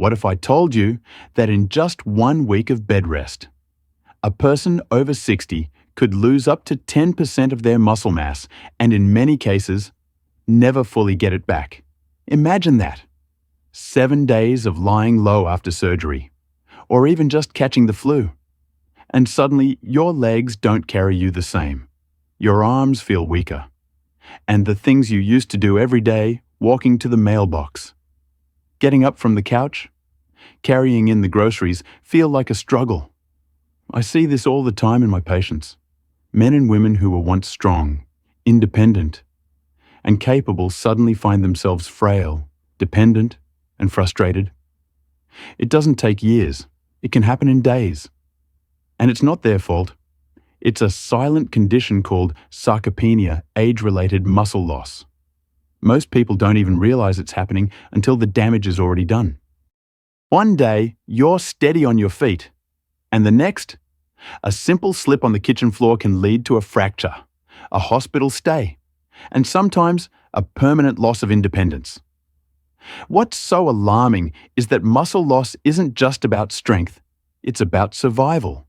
What if I told you that in just 1 week of bed rest, a person over 60 could lose up to 10% of their muscle mass and in many cases, never fully get it back? Imagine that. 7 days of lying low after surgery, or even just catching the flu. And suddenly, your legs don't carry you the same. Your arms feel weaker. And the things you used to do every day, walking to the mailbox, getting up from the couch, carrying in the groceries, feel like a struggle. I see this all the time in my patients. Men and women who were once strong, independent, and capable suddenly find themselves frail, dependent, and frustrated. It doesn't take years. It can happen in days. And it's not their fault. It's a silent condition called sarcopenia, age-related muscle loss. Most people don't even realize it's happening until the damage is already done. One day, you're steady on your feet, and the next, a simple slip on the kitchen floor can lead to a fracture, a hospital stay, and sometimes a permanent loss of independence. What's so alarming is that muscle loss isn't just about strength, it's about survival.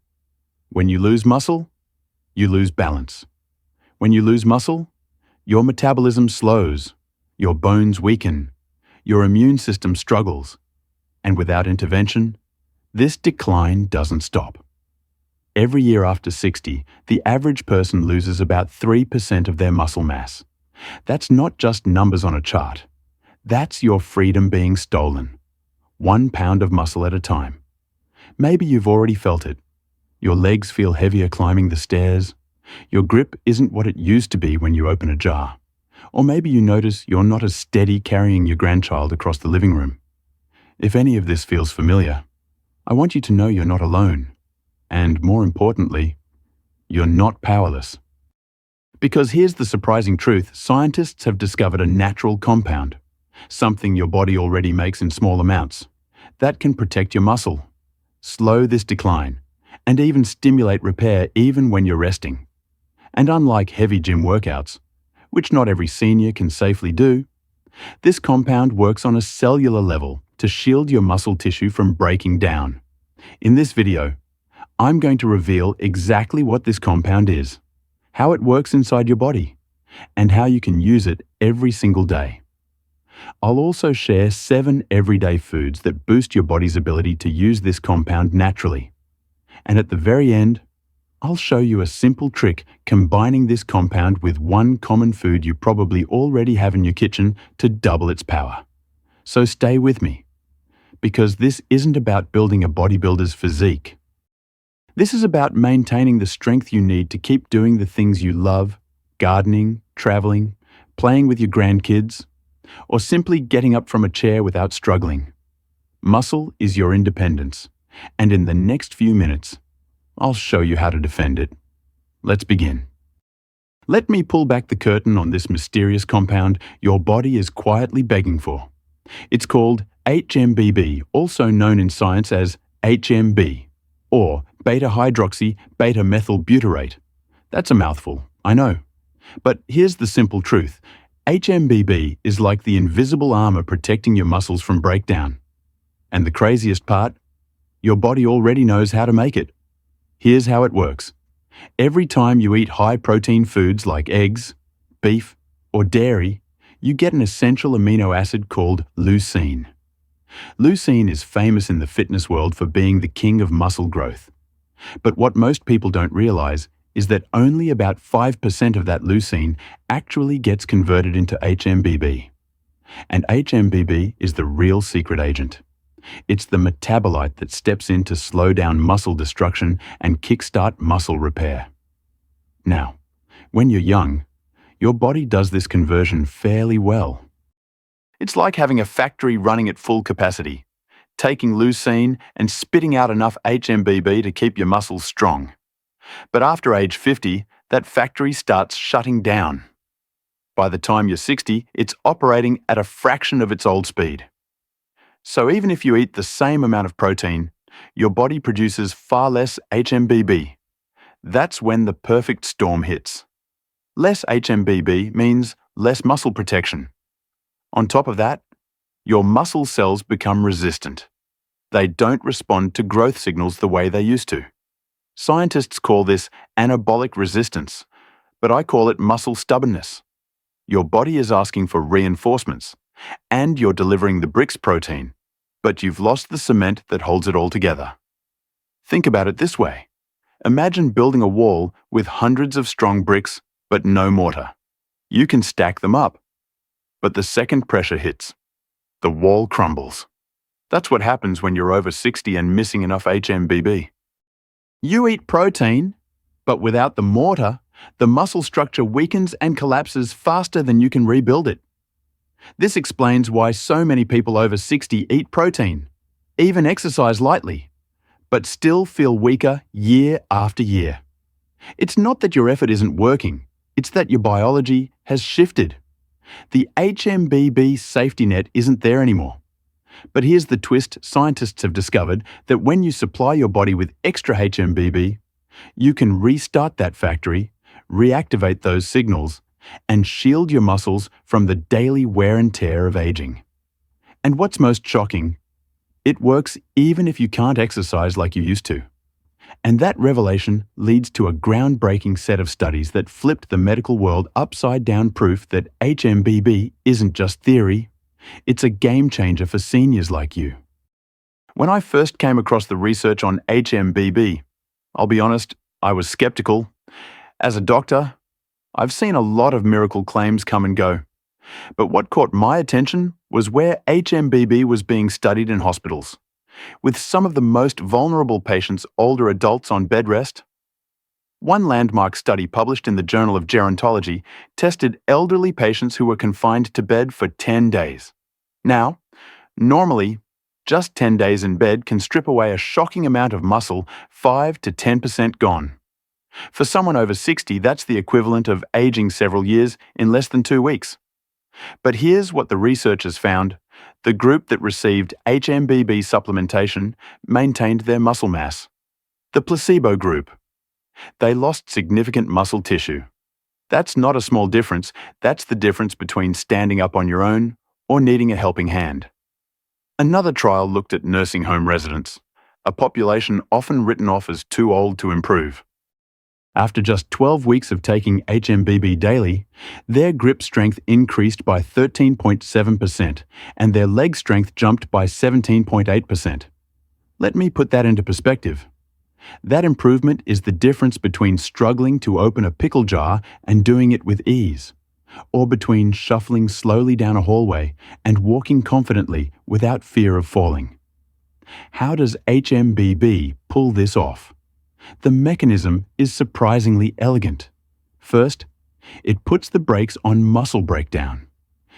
When you lose muscle, you lose balance. When you lose muscle, your metabolism slows, your bones weaken, your immune system struggles, and without intervention, this decline doesn't stop. Every year after 60, the average person loses about 3% of their muscle mass. That's not just numbers on a chart. That's your freedom being stolen. 1 pound of muscle at a time. Maybe you've already felt it. Your legs feel heavier climbing the stairs. Your grip isn't what it used to be when you open a jar. Or maybe you notice you're not as steady carrying your grandchild across the living room. If any of this feels familiar, I want you to know you're not alone. And more importantly, you're not powerless. Because here's the surprising truth, scientists have discovered a natural compound, something your body already makes in small amounts, that can protect your muscle, slow this decline, and even stimulate repair even when you're resting. And unlike heavy gym workouts, which not every senior can safely do, this compound works on a cellular level to shield your muscle tissue from breaking down. In this video, I'm going to reveal exactly what this compound is, how it works inside your body, and how you can use it every single day. I'll also share 7 everyday foods that boost your body's ability to use this compound naturally. And at the very end, I'll show you a simple trick combining this compound with one common food you probably already have in your kitchen to double its power. So stay with me, because this isn't about building a bodybuilder's physique. This is about maintaining the strength you need to keep doing the things you love, gardening, traveling, playing with your grandkids, or simply getting up from a chair without struggling. Muscle is your independence, and in the next few minutes, I'll show you how to defend it. Let's begin. Let me pull back the curtain on this mysterious compound your body is quietly begging for. It's called HMBB, also known in science as HMB, or beta-hydroxy beta-methylbutyrate. That's a mouthful, I know. But here's the simple truth. HMBB is like the invisible armor protecting your muscles from breakdown. And the craziest part, your body already knows how to make it. Here's how it works. Every time you eat high-protein foods like eggs, beef, or dairy, you get an essential amino acid called leucine. Leucine is famous in the fitness world for being the king of muscle growth. But what most people don't realize is that only about 5% of that leucine actually gets converted into HMBB. And HMBB is the real secret agent. It's the metabolite that steps in to slow down muscle destruction and kickstart muscle repair. Now, when you're young, your body does this conversion fairly well. It's like having a factory running at full capacity, taking leucine and spitting out enough HMBB to keep your muscles strong. But after age 50, that factory starts shutting down. By the time you're 60, it's operating at a fraction of its old speed. So even if you eat the same amount of protein, your body produces far less HMBB. That's when the perfect storm hits. Less HMBB means less muscle protection. On top of that, your muscle cells become resistant. They don't respond to growth signals the way they used to. Scientists call this anabolic resistance, but I call it muscle stubbornness. Your body is asking for reinforcements, and you're delivering the bricks protein, but you've lost the cement that holds it all together. Think about it this way. Imagine building a wall with hundreds of strong bricks, but no mortar. You can stack them up, but the second pressure hits, the wall crumbles. That's what happens when you're over 60 and missing enough HMBB. You eat protein, but without the mortar, the muscle structure weakens and collapses faster than you can rebuild it. This explains why so many people over 60 eat protein, even exercise lightly, but still feel weaker year after year. It's not that your effort isn't working, it's that your biology has shifted. The HMBB safety net isn't there anymore. But here's the twist: scientists have discovered that when you supply your body with extra HMBB, you can restart that factory, reactivate those signals, and shield your muscles from the daily wear and tear of aging. And what's most shocking, it works even if you can't exercise like you used to. And that revelation leads to a groundbreaking set of studies that flipped the medical world upside down, proof that HMBB isn't just theory, it's a game changer for seniors like you. When I first came across the research on HMBB, I'll be honest, I was skeptical. As a doctor, I've seen a lot of miracle claims come and go. But what caught my attention was where HMBB was being studied in hospitals, with some of the most vulnerable patients, older adults on bed rest. One landmark study published in the Journal of Gerontology tested elderly patients who were confined to bed for 10 days. Now, normally, just 10 days in bed can strip away a shocking amount of muscle, 5 to 10% gone. For someone over 60, that's the equivalent of aging several years in less than 2 weeks. But here's what the researchers found. The group that received HMBB supplementation maintained their muscle mass. The placebo group, they lost significant muscle tissue. That's not a small difference. That's the difference between standing up on your own or needing a helping hand. Another trial looked at nursing home residents, a population often written off as too old to improve. After just 12 weeks of taking HMBB daily, their grip strength increased by 13.7% and their leg strength jumped by 17.8%. Let me put that into perspective. That improvement is the difference between struggling to open a pickle jar and doing it with ease, or between shuffling slowly down a hallway and walking confidently without fear of falling. How does HMBB pull this off? The mechanism is surprisingly elegant. First, it puts the brakes on muscle breakdown.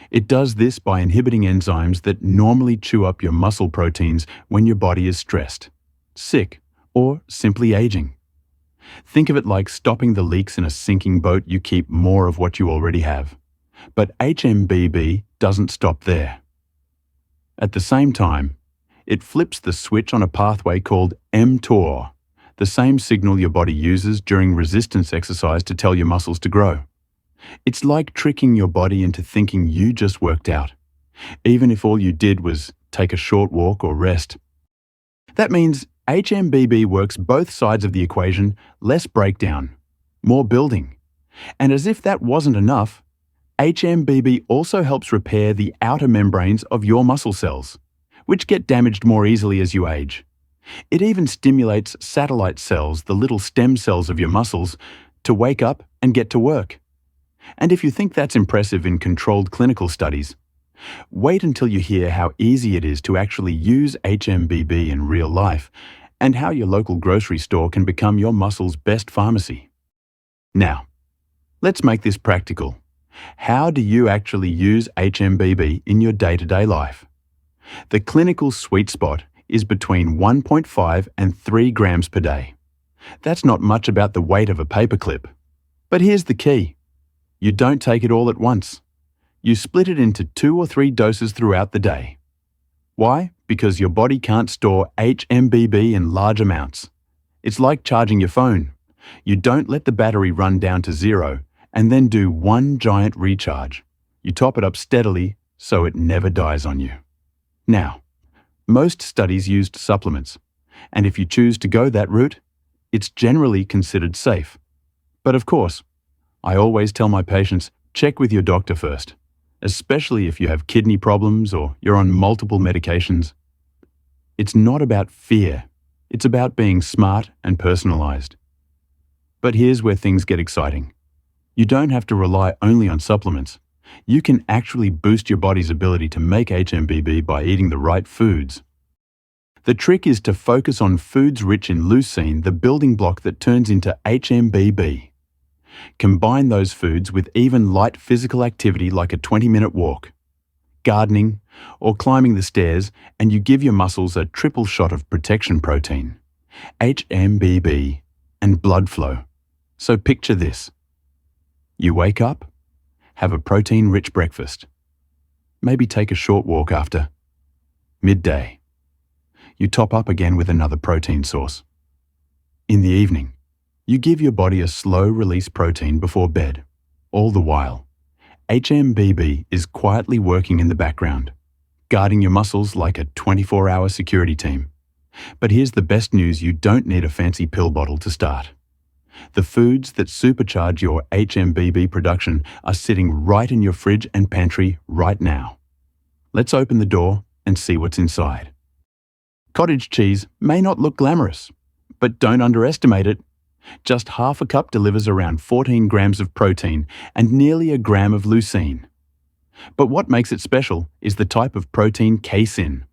It does this by inhibiting enzymes that normally chew up your muscle proteins when your body is stressed, sick, or simply aging. Think of it like stopping the leaks in a sinking boat. You keep more of what you already have. But HMBB doesn't stop there. At the same time, it flips the switch on a pathway called mTOR, the same signal your body uses during resistance exercise to tell your muscles to grow. It's like tricking your body into thinking you just worked out, even if all you did was take a short walk or rest. That means HMBB works both sides of the equation: less breakdown, more building. And as if that wasn't enough, HMBB also helps repair the outer membranes of your muscle cells, which get damaged more easily as you age. It even stimulates satellite cells, the little stem cells of your muscles, to wake up and get to work. And if you think that's impressive in controlled clinical studies, wait until you hear how easy it is to actually use HMBB in real life, and how your local grocery store can become your muscle's best pharmacy. Now, let's make this practical. How do you actually use HMBB in your day-to-day life? The clinical sweet spot is between 1.5 and 3 grams per day. That's not much about the weight of a paperclip. But here's the key. You don't take it all at once. You split it into 2 or 3 doses throughout the day. Why? Because your body can't store HMBB in large amounts. It's like charging your phone. You don't let the battery run down to 0 and then do one giant recharge. You top it up steadily so it never dies on you. Now, Most studies used supplements, and if you choose to go that route, it's generally considered safe. But of course, I always tell my patients, check with your doctor first, especially if you have kidney problems or you're on multiple medications. It's not about fear, it's about being smart and personalized. But here's where things get exciting. You don't have to rely only on supplements. You can actually boost your body's ability to make HMBB by eating the right foods. The trick is to focus on foods rich in leucine, the building block that turns into HMBB. Combine those foods with even light physical activity like a 20-minute walk, gardening, or climbing the stairs, and you give your muscles a triple shot of protection protein, HMBB, and blood flow. So picture this. You wake up, have a protein-rich breakfast. Maybe take a short walk after. Midday. You top up again with another protein source. In the evening, you give your body a slow-release protein before bed. All the while, HMBB is quietly working in the background, guarding your muscles like a 24-hour security team. But here's the best news: you don't need a fancy pill bottle to start. The foods that supercharge your HMBB production are sitting right in your fridge and pantry right now. Let's open the door and see what's inside. Cottage cheese may not look glamorous, but don't underestimate it. Just half a cup delivers around 14 grams of protein and nearly a gram of leucine. But what makes it special is the type of protein casein.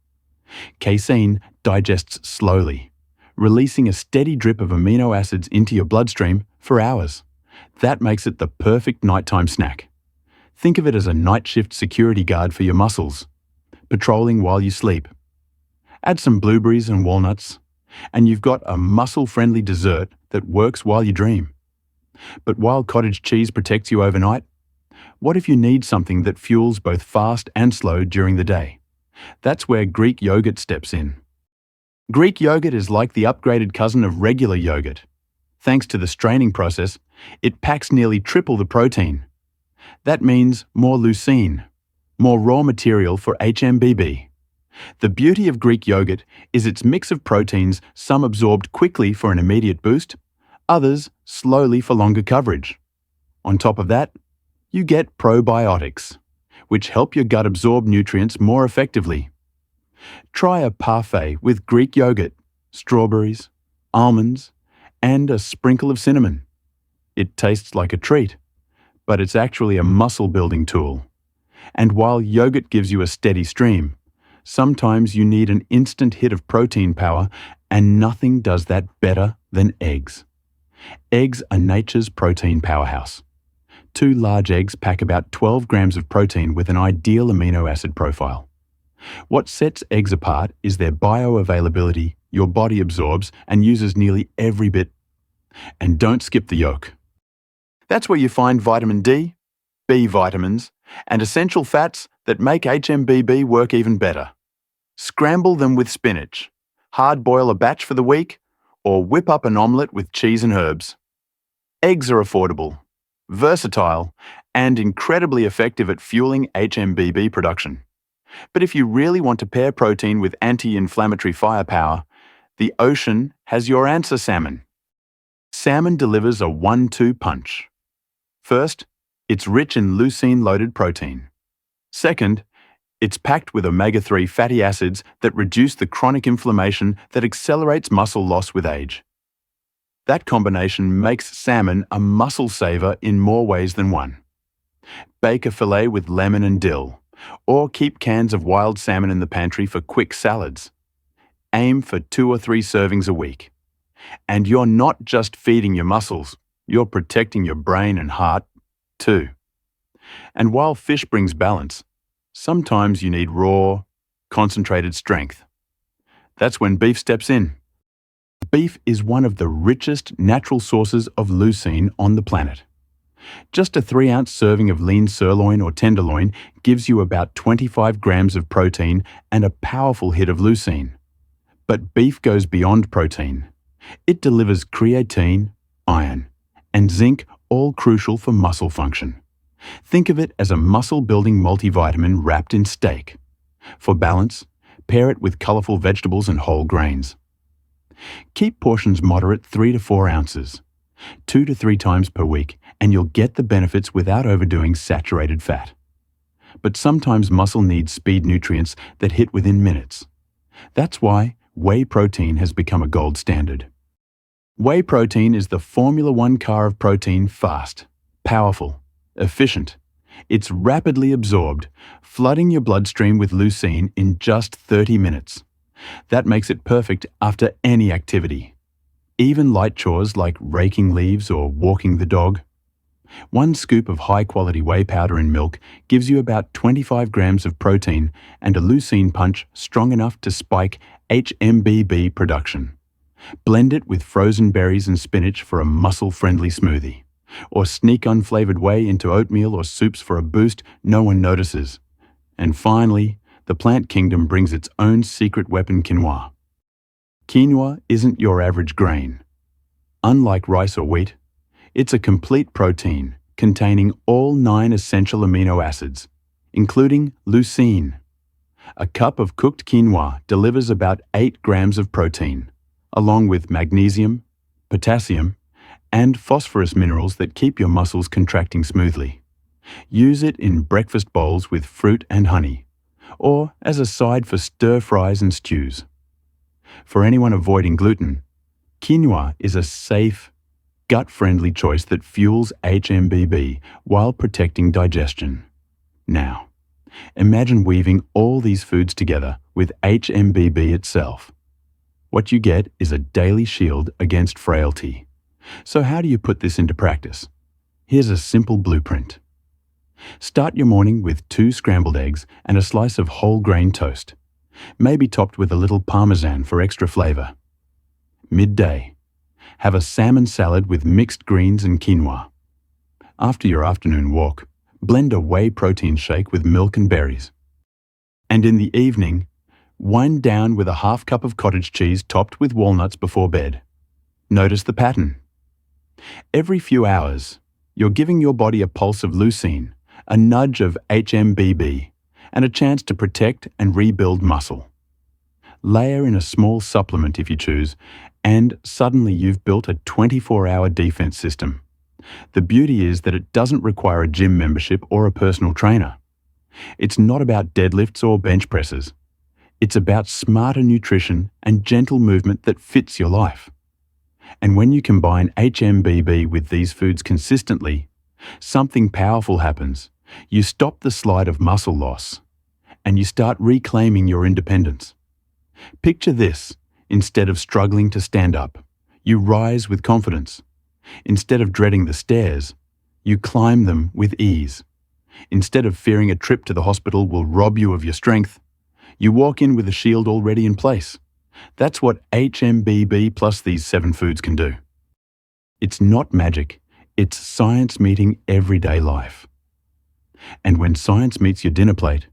Casein digests slowly, releasing a steady drip of amino acids into your bloodstream for hours. That makes it the perfect nighttime snack. Think of it as a night shift security guard for your muscles, patrolling while you sleep. Add some blueberries and walnuts, and you've got a muscle-friendly dessert that works while you dream. But while cottage cheese protects you overnight, what if you need something that fuels both fast and slow during the day? That's where Greek yogurt steps in. Greek yogurt is like the upgraded cousin of regular yogurt. Thanks to the straining process, it packs nearly triple the protein. That means more leucine, more raw material for HMBB. The beauty of Greek yogurt is its mix of proteins, some absorbed quickly for an immediate boost, others slowly for longer coverage. On top of that, you get probiotics, which help your gut absorb nutrients more effectively. Try a parfait with Greek yogurt, strawberries, almonds, and a sprinkle of cinnamon. It tastes like a treat, but it's actually a muscle-building tool. And while yogurt gives you a steady stream, sometimes you need an instant hit of protein power, and nothing does that better than eggs. Eggs are nature's protein powerhouse. 2 large eggs pack about 12 grams of protein with an ideal amino acid profile. What sets eggs apart is their bioavailability. Your body absorbs and uses nearly every bit. And don't skip the yolk. That's where you find vitamin D, B vitamins, and essential fats that make HMBB work even better. Scramble them with spinach, hard-boil a batch for the week, or whip up an omelette with cheese and herbs. Eggs are affordable, versatile, and incredibly effective at fueling HMBB production. But if you really want to pair protein with anti-inflammatory firepower, the ocean has your answer: salmon. Salmon delivers a 1-2 punch. First, it's rich in leucine-loaded protein. Second, it's packed with omega-3 fatty acids that reduce the chronic inflammation that accelerates muscle loss with age. That combination makes salmon a muscle saver in more ways than one. Bake a fillet with lemon and dill, or keep cans of wild salmon in the pantry for quick salads. Aim for 2 or 3 servings a week. And you're not just feeding your muscles, you're protecting your brain and heart too. And while fish brings balance, sometimes you need raw, concentrated strength. That's when beef steps in. Beef is one of the richest natural sources of leucine on the planet. Just a 3-ounce serving of lean sirloin or tenderloin gives you about 25 grams of protein and a powerful hit of leucine. But beef goes beyond protein. It delivers creatine, iron, and zinc, all crucial for muscle function. Think of it as a muscle-building multivitamin wrapped in steak. For balance, Pair it with colourful vegetables and whole grains. Keep portions moderate 3 to 4 ounces, 2 to 3 times per week, and you'll get the benefits without overdoing saturated fat. But sometimes muscle needs speed nutrients that hit within minutes. That's why whey protein has become a gold standard. Whey protein is the Formula One car of protein, fast, powerful, efficient. It's rapidly absorbed, flooding your bloodstream with leucine in just 30 minutes. That makes it perfect after any activity, even light chores like raking leaves or walking the dog. 1 scoop of high-quality whey powder in milk gives you about 25 grams of protein and a leucine punch strong enough to spike HMBB production. Blend it with frozen berries and spinach for a muscle-friendly smoothie. Or sneak unflavored whey into oatmeal or soups for a boost no one notices. And finally, the plant kingdom brings its own secret weapon, quinoa. Quinoa isn't your average grain. Unlike rice or wheat, it's a complete protein containing all 9 essential amino acids, including leucine. A cup of cooked quinoa delivers about 8 grams of protein, along with magnesium, potassium, and phosphorus minerals that keep your muscles contracting smoothly. Use it in breakfast bowls with fruit and honey, or as a side for stir-fries and stews. For anyone avoiding gluten, quinoa is a safe, gut-friendly choice that fuels HMBB while protecting digestion. Now, imagine weaving all these foods together with HMBB itself. What you get is a daily shield against frailty. So how do you put this into practice? Here's a simple blueprint. Start your morning with 2 scrambled eggs and a slice of whole grain toast, maybe topped with a little parmesan for extra flavor. Midday, have a salmon salad with mixed greens and quinoa. After your afternoon walk, blend a whey protein shake with milk and berries. And in the evening, wind down with a half cup of cottage cheese topped with walnuts before bed. Notice the pattern. Every few hours, you're giving your body a pulse of leucine, a nudge of HMBB, and a chance to protect and rebuild muscle. Layer in a small supplement if you choose, and suddenly you've built a 24-hour defense system. The beauty is that it doesn't require a gym membership or a personal trainer. It's not about deadlifts or bench presses. It's about smarter nutrition and gentle movement that fits your life. And when you combine HMBB with these foods consistently, something powerful happens. You stop the slide of muscle loss, and you start reclaiming your independence. Picture this: instead of struggling to stand up, you rise with confidence. Instead of dreading the stairs, you climb them with ease. Instead of fearing a trip to the hospital will rob you of your strength, you walk in with a shield already in place. That's what HMBB plus these 7 foods can do. It's not magic, it's science meeting everyday life. And when science meets your dinner plate,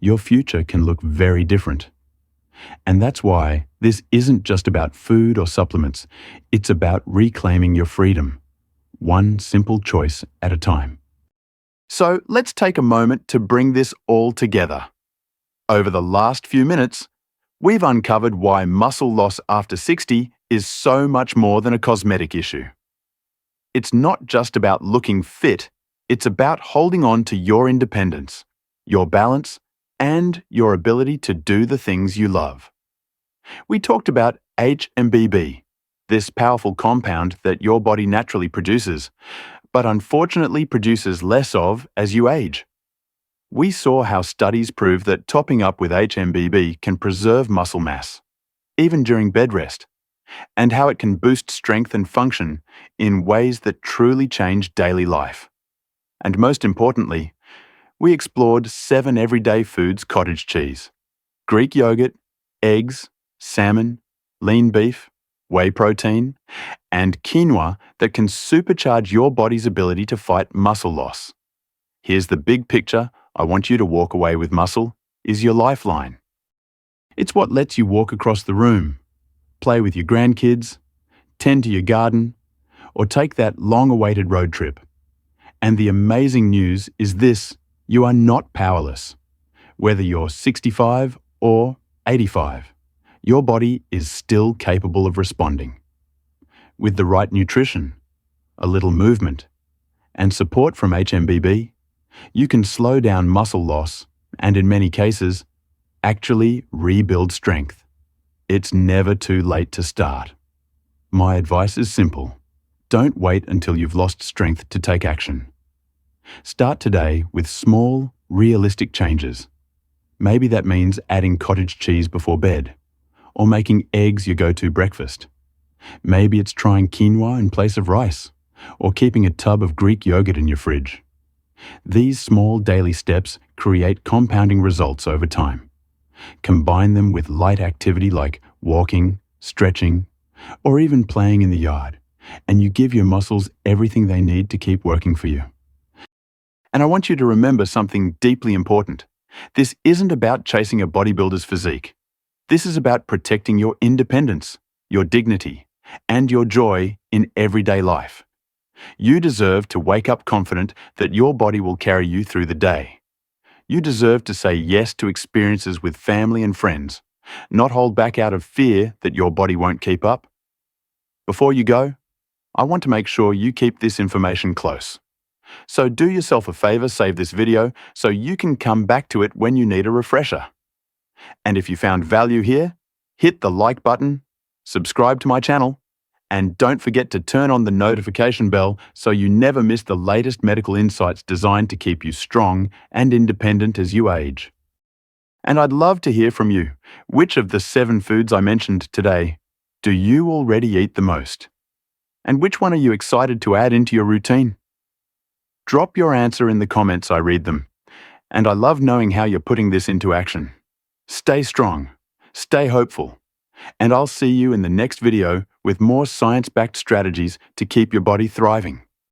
your future can look very different. And that's why this isn't just about food or supplements, it's about reclaiming your freedom, one simple choice at a time. So let's take a moment to bring this all together. Over the last few minutes, we've uncovered why muscle loss after 60 is so much more than a cosmetic issue. It's not just about looking fit, it's about holding on to your independence, your balance, and your ability to do the things you love. We talked about HMBB, this powerful compound that your body naturally produces, but unfortunately produces less of as you age. We saw how studies prove that topping up with HMBB can preserve muscle mass, even during bed rest, and how it can boost strength and function in ways that truly change daily life. And most importantly, we explored 7 everyday foods: cottage cheese, Greek yogurt, eggs, salmon, lean beef, whey protein, and quinoa that can supercharge your body's ability to fight muscle loss. Here's the big picture I want you to walk away with: muscle is your lifeline. It's what lets you walk across the room, play with your grandkids, tend to your garden, or take that long-awaited road trip. And the amazing news is this: you are not powerless. Whether you're 65 or 85, your body is still capable of responding. With the right nutrition, a little movement, and support from HMBB, you can slow down muscle loss and, in many cases, actually rebuild strength. It's never too late to start. My advice is simple. Don't wait until you've lost strength to take action. Start today with small, realistic changes. Maybe that means adding cottage cheese before bed, or making eggs your go-to breakfast. Maybe it's trying quinoa in place of rice, or keeping a tub of Greek yogurt in your fridge. These small daily steps create compounding results over time. Combine them with light activity like walking, stretching, or even playing in the yard, and you give your muscles everything they need to keep working for you. And I want you to remember something deeply important. This isn't about chasing a bodybuilder's physique. This is about protecting your independence, your dignity, and your joy in everyday life. You deserve to wake up confident that your body will carry you through the day. You deserve to say yes to experiences with family and friends, not hold back out of fear that your body won't keep up. Before you go, I want to make sure you keep this information close. So do yourself a favor, save this video so you can come back to it when you need a refresher. And if you found value here, hit the like button, subscribe to my channel, and don't forget to turn on the notification bell so you never miss the latest medical insights designed to keep you strong and independent as you age. And I'd love to hear from you. Which of the 7 foods I mentioned today do you already eat the most? And which one are you excited to add into your routine? Drop your answer in the comments, I read them. And I love knowing how you're putting this into action. Stay strong, stay hopeful, and I'll see you in the next video with more science-backed strategies to keep your body thriving.